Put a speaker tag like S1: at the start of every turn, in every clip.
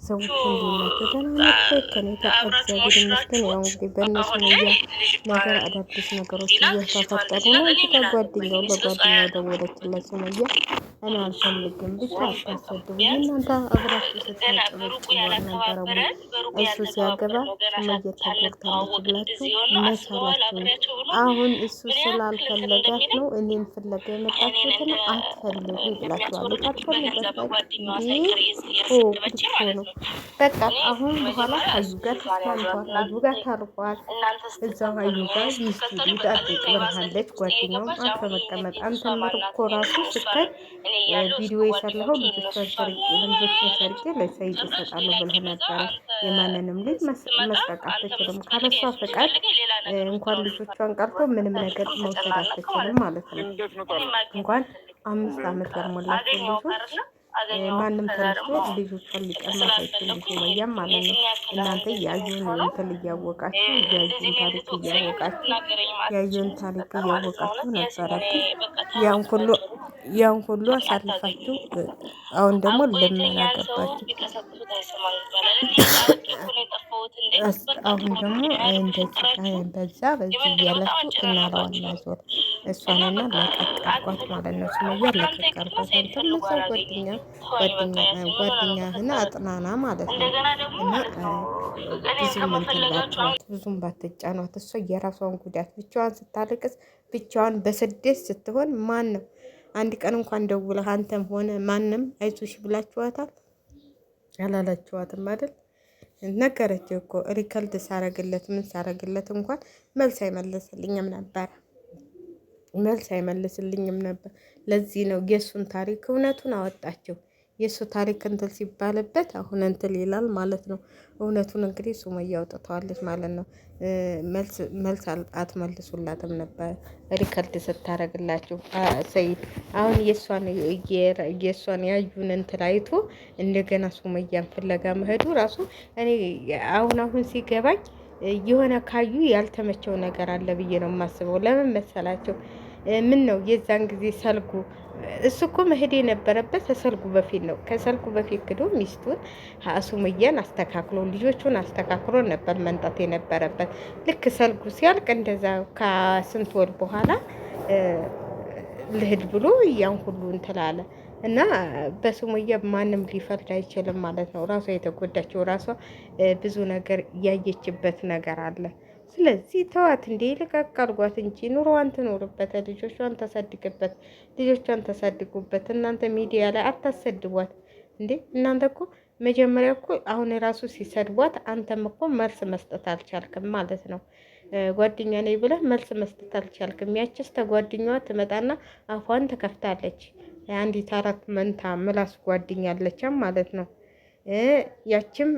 S1: ሰዎች እንዴት ናቸው? ደህና ናቸው? ከኔ ጋር እግዚአብሔር ይመስገን። ያው እንግዲህ በእነሱ ሙያ ነገር አዳዲስ ነገሮች እየተፈጠሩ ነው። እዚህ ጋር ለጓደኛው ደወለችለት ሱመያ። እኔ አልፈልግም ብቻ አታሰድቡ፣ እናንተ አብራችሁ ስታጨበጭቡ አልነበረም? እሱ ሲያገባ ሱመያ ተጎድታለች ብላችሁ መቻላችሁ። አሁን እሱ ስላልፈለጋት ነው እኔን ፍለጋ የመጣችሁትን አትፈልጉ ብላችኋለች። አትፈልጋት ነው በቃ። አሁን በኋላ አዩ ጋር ተስማምቷል። አዩ ጋር ታርቋል። እዛው አዩ ጋር ሚስቱ ሊጠብቅ ብርሃለች። ጓደኛውም አንተ መቀመጥ አንተን እኮ ራሱ ስታይ ቪዲዮ የሰራኸው ልጆቿን ሰርቄ ለሰይድ እሰጣለሁ ብለህ ነበረ። የማንንም ልጅ መስጠት አትችልም። ካለሷ ፈቃድ እንኳን ልጆቿን ቀርቶ ምንም ነገር መውሰድ አትችልም ማለት ነው። እንኳን 5 ዓመት ያልሞላቸው ልጆች ማንም ተነስቶ ልጆቿን ሊቀማት አይችልም። ሱመያም ማለት ነው። እናንተ ያዩን እንትን እያወቃችሁ ያዩን ታሪክ እያወቃችሁ ነበረ። ያን ሁሉ አሳልፋችሁ አሁን ደግሞ ልመና ገባችሁ። አሁን ደግሞ እንደዚህ በዚህ እያላችሁ እናለዋና ዞር እሷንና ለቀቀርኳት ማለት ነው። ሱመያ ለቀቀርኳት። አንተም እዛው ጓደኛህን አጥናና ማለት ነው። እና ብዙም እንትንላቸዋት ብዙም ባትጫኗት። እሷ የራሷን ጉዳት ብቻዋን ስታለቅስ ብቻዋን በስደት ስትሆን ማን ነው አንድ ቀን እንኳን ደውለህ አንተም ሆነ ማንም አይዞሽ ብላችኋታል? አላላችኋትም አይደል? ነገረችው እኮ ሪከልድ ሳረግለት ምን ሳረግለት እንኳን መልስ አይመልስልኝም ነበር። ለዚህ ነው የእሱን ታሪክ እውነቱን አወጣቸው። የእሱ ታሪክ እንትን ሲባልበት አሁን እንትን ይላል ማለት ነው። እውነቱን እንግዲህ ሱመያ አውጥተዋለች ማለት ነው። መልስ አትመልሱላትም ነበር ሪከርድ ስታረግላችሁ ሰይድ። አሁን የእሷን ያዩን እንትን አይቶ እንደገና ሱመያን ፍለጋ መሄዱ ራሱ እኔ አሁን ሲገባኝ የሆነ ካዩ ያልተመቸው ነገር አለ ብዬ ነው የማስበው። ለምን መሰላቸው? ምን ነው የዛን ጊዜ ሰልጉ እሱ እኮ መሄድ የነበረበት ከሰልጉ በፊት ነው። ከሰልጉ በፊት ክዶ ሚስቱን ሱመያን አስተካክሎ ልጆቹን አስተካክሎ ነበር መንጣት የነበረበት። ልክ ሰልጉ ሲያልቅ እንደዛ ከስንት ወር በኋላ ልሂድ ብሎ ያን ሁሉ እንትን አለ እና በሱመያ ማንም ሊፈርድ አይችልም ማለት ነው። ራሷ የተጎዳችው ራሷ ብዙ ነገር ያየችበት ነገር አለ። ስለዚህ ተዋት እንዴ ልቀቅ አድርጓት እንጂ ኑሮዋን ትኖርበት፣ ልጆቿን ተሳድጉበት። እናንተ ሚዲያ ላይ አታሰድቧት እንዴ! እናንተ እኮ መጀመሪያ እኮ አሁን ራሱ ሲሰድቧት አንተም እኮ መልስ መስጠት አልቻልክም ማለት ነው። ጓደኛ ነኝ ብለህ መልስ መስጠት አልቻልክም። ያችስ ተጓደኛዋ ትመጣና አፏን ትከፍታለች። አንዲት 4 መንታ ምላስ ጓደኛ አለችም ማለት ነው። ያችም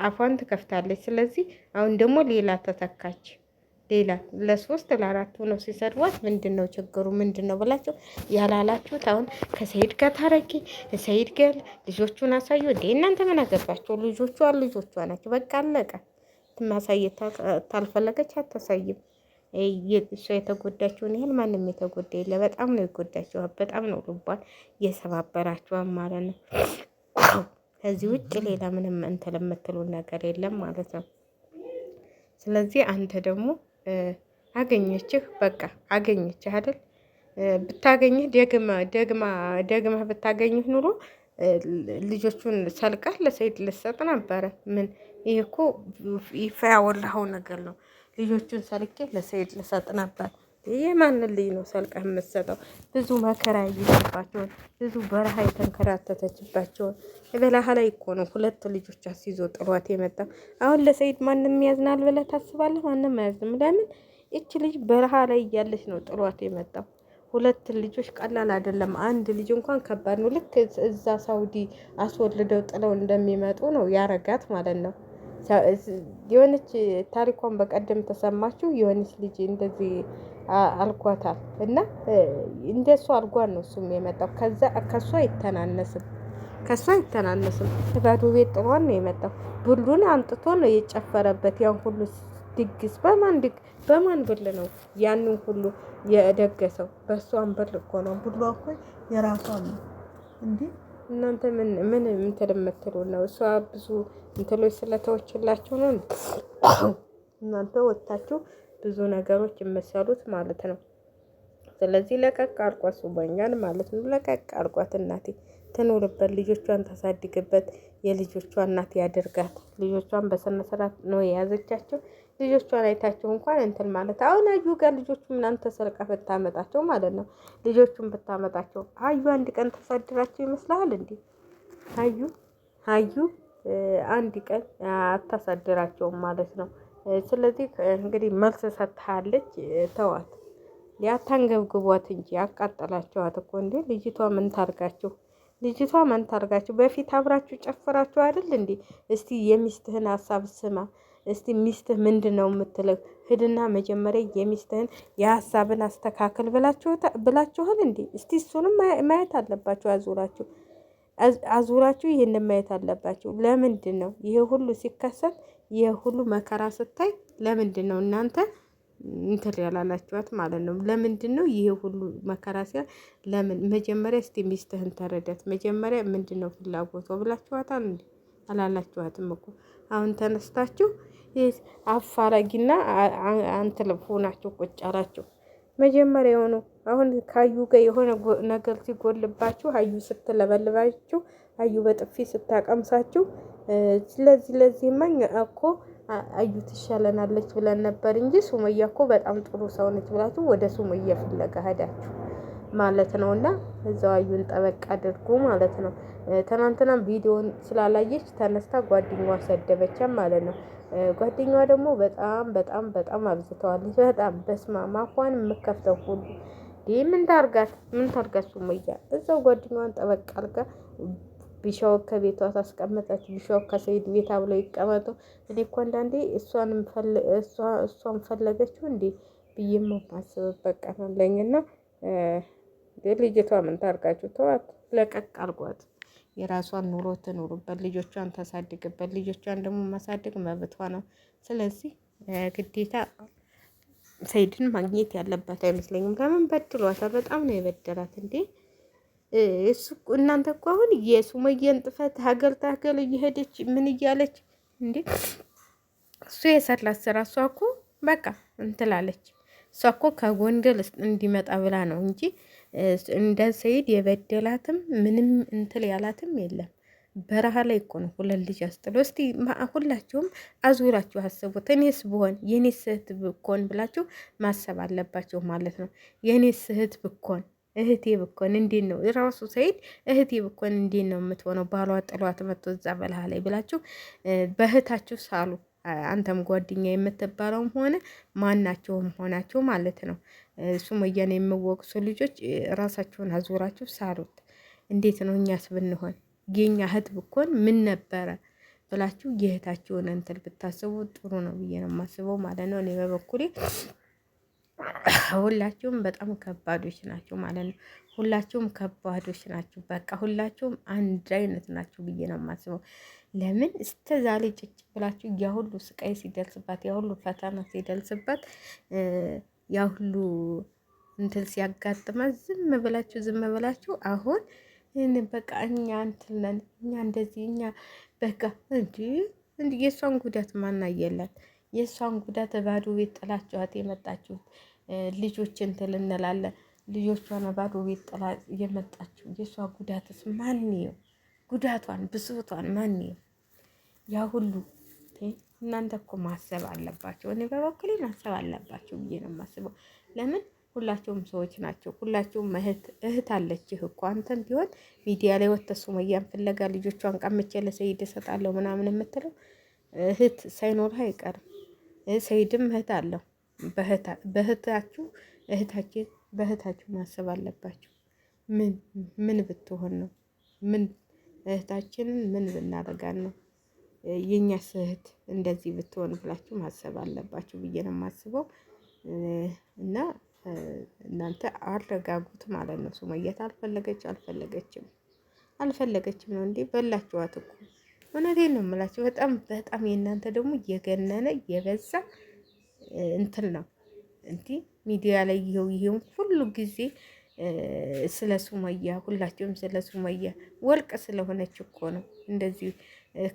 S1: አፏን ትከፍታለች። ስለዚህ አሁን ደግሞ ሌላ ተተካች። ሌላ ለ3 ለ4 ሆነው ሲሰድቧት ምንድነው ችግሩ? ምንድነው ብላችሁ ያላላችሁት? አሁን ከሰይድ ጋር ታረቂ፣ ሰይድ ጋር ልጆቹን አሳዩ እንዴ! እናንተ ምን አገባችሁ? ልጆቿ ናቸው። በቃ አለቀ። ማሳየት ታልፈለገች አታሳይም። እሷ የተጎዳችውን ያህል ማንም የተጎዳ የለ። በጣም ነው የጎዳችው። በጣም ነው ልቧን የሰባበራችኋን ማለት ነው። ከዚህ ውጭ ሌላ ምንም እንትን የምትሉን ነገር የለም ማለት ነው። ስለዚህ አንተ ደግሞ አገኘችህ፣ በቃ አገኘችህ አይደል? ብታገኝህ ደግመህ ብታገኝህ ኑሮ ልጆቹን ሰልቀህ ለሰይድ ልሰጥ ነበረ። ምን ይሄ እኮ ይፋ ያወላኸው ነገር ነው። ልጆቹን ሰልቄ ለሰይድ ልሰጥ ነበር። የማንን ልጅ ነው ሰልቀህ የምትሰጠው? ብዙ መከራ ያየችባቸውን ብዙ በረሃ የተንከራተተችባቸውን በረሃ ላይ እኮ ነው 2 ልጆች አስይዞ ጥሏት የመጣ። አሁን ለሰይድ ማንም ያዝናል ብለህ ታስባለህ? ማንም አያዝንም። ለምን? እች ልጅ በረሃ ላይ እያለች ነው ጥሏት የመጣው። 2 ልጆች ቀላል አይደለም። አንድ ልጅ እንኳን ከባድ ነው። ልክ እዛ ሳውዲ አስወልደው ጥለው እንደሚመጡ ነው ያረጋት ማለት ነው። የሆነች ታሪኳን በቀደም ተሰማችሁ። የሆነች ልጅ እንደዚህ አልኳታል እና እንደሱ አልጓን ነው እሱም የመጣው። ከሷ አይተናነስም። ባዶ ቤት ጥሏን ነው የመጣው። ብሉን አንጥቶ ነው የጨፈረበት። ያን ሁሉ ድግስ በማን ብል ነው ያንን ሁሉ የደገሰው? በእሷን ብል እኮ ነው። ብሏ እኮ የራሷ ነው እንዴ! እናንተ ምን እንትን የምትሉ ነው? እሷ ብዙ እንትሎች ስለተወችላችሁ ነው እናንተ ወጥታችሁ ብዙ ነገሮች የምትሰሩት ማለት ነው። ስለዚህ ለቀቅ አርጓት ሱመያን ማለት ነው። ለቀቅ አርጓት እናቴ ትኖርበት፣ ልጆቿን ታሳድግበት፣ የልጆቿ እናት ያደርጋት። ልጆቿን በስነ ስርዓት ነው የያዘቻቸው። ልጆቿን አይታቸው እንኳን እንትን ማለት አሁን አዩ ጋር ልጆቹ ምናምን ተሰርቃ ብታመጣቸው ማለት ነው። ልጆቹን ብታመጣቸው አዩ አንድ ቀን ተሳድራቸው ይመስልሃል እንዴ? አዩ አዩ አንድ ቀን አታሳድራቸውም ማለት ነው። ስለዚህ እንግዲህ መልስ ሰጥታለች። ተዋት፣ ያታንገብግቧት እንጂ ያቃጠላችኋት እኮ እንዴ! ልጅቷ ምን ታርጋችሁ? ልጅቷ ምን ታርጋችሁ? በፊት አብራችሁ ጨፍራችሁ አይደል እንዴ? እስቲ የሚስትህን ሀሳብ ስማ። እስቲ ሚስትህ ምንድን ነው የምትለው? ሂድና መጀመሪያ የሚስትህን የሀሳብን አስተካከል ብላችኋል እንዴ? እስቲ እሱንም ማየት አለባችሁ። አዙራችሁ ይህንን ማየት አለባችሁ። ለምንድን ነው ይሄ ሁሉ ሲከሰት፣ ይሄ ሁሉ መከራ ስታይ፣ ለምንድን ነው እናንተ እንትን ያላላችኋት ማለት ነው? ለምንድን ነው ይሄ ሁሉ መከራ ሲያ ለምን መጀመሪያ እስቲ ሚስትህን ተረዳት። መጀመሪያ ምንድን ነው ፍላጎቷ ብላችኋታል እንዴ? አላላችኋትም እኮ። አሁን ተነስታችሁ አፋላጊና አንትልፉ ናቸው ቁጭ አላችሁ። መጀመሪያ የሆኑ አሁን ካዩ ጋር የሆነ ነገር ሲጎልባችሁ፣ አዩ ስትለበልባችሁ፣ አዩ በጥፊ ስታቀምሳችሁ፣ ለዚህማ እኮ አዩ ትሻለናለች ብለን ነበር እንጂ ሱመያ እኮ በጣም ጥሩ ሰው ነች ብላችሁ ወደ ሱመያ ፍለጋ ሄዳችሁ ማለት ነው። እና እዛው አዩን ጠበቅ አድርጉ ማለት ነው። ትናንትና ቪዲዮን ስላላየች ተነስታ ጓደኛዋ ሰደበቻም ማለት ነው። ጓደኛዋ ደግሞ በጣም በጣም በጣም አብዝተዋለች። በጣም በስማማ እንኳን የምከፍተው ሁሉ ምን ታርጋት ሱመያ እዛው ጓደኛዋን ጠበቅ አድርጋ ቢሻው ከቤቷ ታስቀመጠች። ቢሻው ከሰይድ ቤት አብለው ይቀመጡ። እኔ እኮ አንዳንዴ እሷን ፈለገችው እንዴ ብዬም ማስብበት ቀን አለኝና ልጅቷ ምን ታርጋችሁ? ተዋት፣ ለቀቅ አርጓት። የራሷን ኑሮ ትኑሩበት፣ ልጆቿን ታሳድግበት። ልጆቿን ደግሞ ማሳደግ መብቷ ነው። ስለዚህ ግዴታ ሰይድን ማግኘት ያለባት አይመስለኝም። ለምን በድሏታል? በጣም ነው የበደላት እንዴ! እሱ እናንተ እኮ አሁን የሱመያን ጥፈት ሀገር ታገል እየሄደች ምን እያለች እንዴ! እሱ የሰራት ስራ እሷ እኮ በቃ እንትላለች። እሷ እኮ ከጎንደር እንዲመጣ ብላ ነው እንጂ እንደ ሰይድ የበደላትም ምንም እንትል ያላትም የለም። በረሃ ላይ እኮ ነው ሁለት ልጅ አስጥሎ። እስቲ ሁላችሁም አዙራችሁ አስቡት። እኔስ ብሆን የኔስ እህት ብኮን ብላችሁ ማሰብ አለባችሁ ማለት ነው። የኔስ እህት ብኮን እህቴ ብኮን እንዴት ነው ራሱ ሰይድ እህቴ ብኮን እንዴት ነው የምትሆነው? ባሏ ጥሏት መጥቶ እዛ በረሃ ላይ ብላችሁ በእህታችሁ ሳሉ። አንተም ጓደኛ የምትባለውም ሆነ ማናቸውም ሆናቸው ማለት ነው። ሱመያን የሚወቅሱ ልጆች ራሳቸውን አዙራችሁ ሳሉት። እንዴት ነው እኛስ ብንሆን የኛ እህት ብኮን ምን ነበረ ብላችሁ የእህታችሁን እንትን ብታስቡ ጥሩ ነው ብዬ ነው የማስበው ማለት ነው። እኔ በበኩሌ ሁላችሁም በጣም ከባዶች ናቸው ማለት ነው። ሁላችሁም ከባዶች ናቸው። በቃ ሁላችሁም አንድ አይነት ናቸው ብዬ ነው የማስበው። ለምን እስከ ዛሬ ጭጭ ብላችሁ ያ ሁሉ ስቃይ ሲደርስባት፣ ያ ሁሉ ፈተና ሲደርስባት፣ ያ ሁሉ እንትን ሲያጋጥማት ዝም ብላችሁ አሁን በቃ እኛ እንትን ነን እኛ እንደዚህ እኛ በቃ እንዲ የእሷን ጉዳት ማናየላት? የእሷን ጉዳት ባዶ ቤት ጥላችኋት የመጣችሁት ልጆች እንትን እንላለን። ልጆቿን ባዶ ቤት ጥላ የመጣችሁ የእሷ ጉዳትስ ማን ነው? ጉዳቷን ብሶቷን ማን ነው? ያ ሁሉ እናንተ እኮ ማሰብ አለባቸው። እኔ በበኩሌ ማሰብ አለባቸው ብዬ ነው የማስበው። ለምን ሁላቸውም ሰዎች ናቸው። ሁላቸውም እህት አለችህ እኮ አንተም ቢሆን ሚዲያ ላይ ወጥተህ ሱመያን ፍለጋ ልጆቿን ቀምቼ ለሰይድ እሰጣለሁ ምናምን የምትለው እህት ሳይኖርህ አይቀርም። ሰይድም እህት አለው። በእህታችሁ ማሰብ አለባችሁ። ምን ብትሆን ነው? ምን እህታችንን ምን ብናደርጋት ነው የእኛስ እህት እንደዚህ ብትሆን ብላችሁ ማሰብ አለባችሁ ብዬ ነው የማስበው። እና እናንተ አረጋጉት ማለት ነው። ሱመያት አልፈለገችም ነው እንዴ? በላችኋት እኮ። እውነቴን ነው የምላችሁ። በጣም በጣም የእናንተ ደግሞ የገነነ የበዛ እንትን ነው እንዲ ሚዲያ ላይ ይሄው ሁሉ ጊዜ ስለ ሱመያ ሁላችሁም ስለ ሱመያ ወርቅ ስለሆነች እኮ ነው እንደዚህ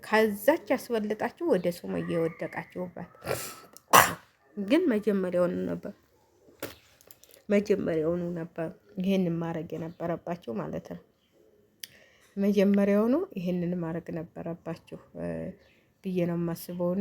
S1: ከዛች ያስበልጣችሁ ወደ ሱመያ የወደቃችሁባት። ግን መጀመሪያውኑ ነበር ይሄንን ማድረግ የነበረባችሁ ማለት ነው። መጀመሪያውኑ ይሄንን ማድረግ ነበረባችሁ ብዬ ነው የማስበው።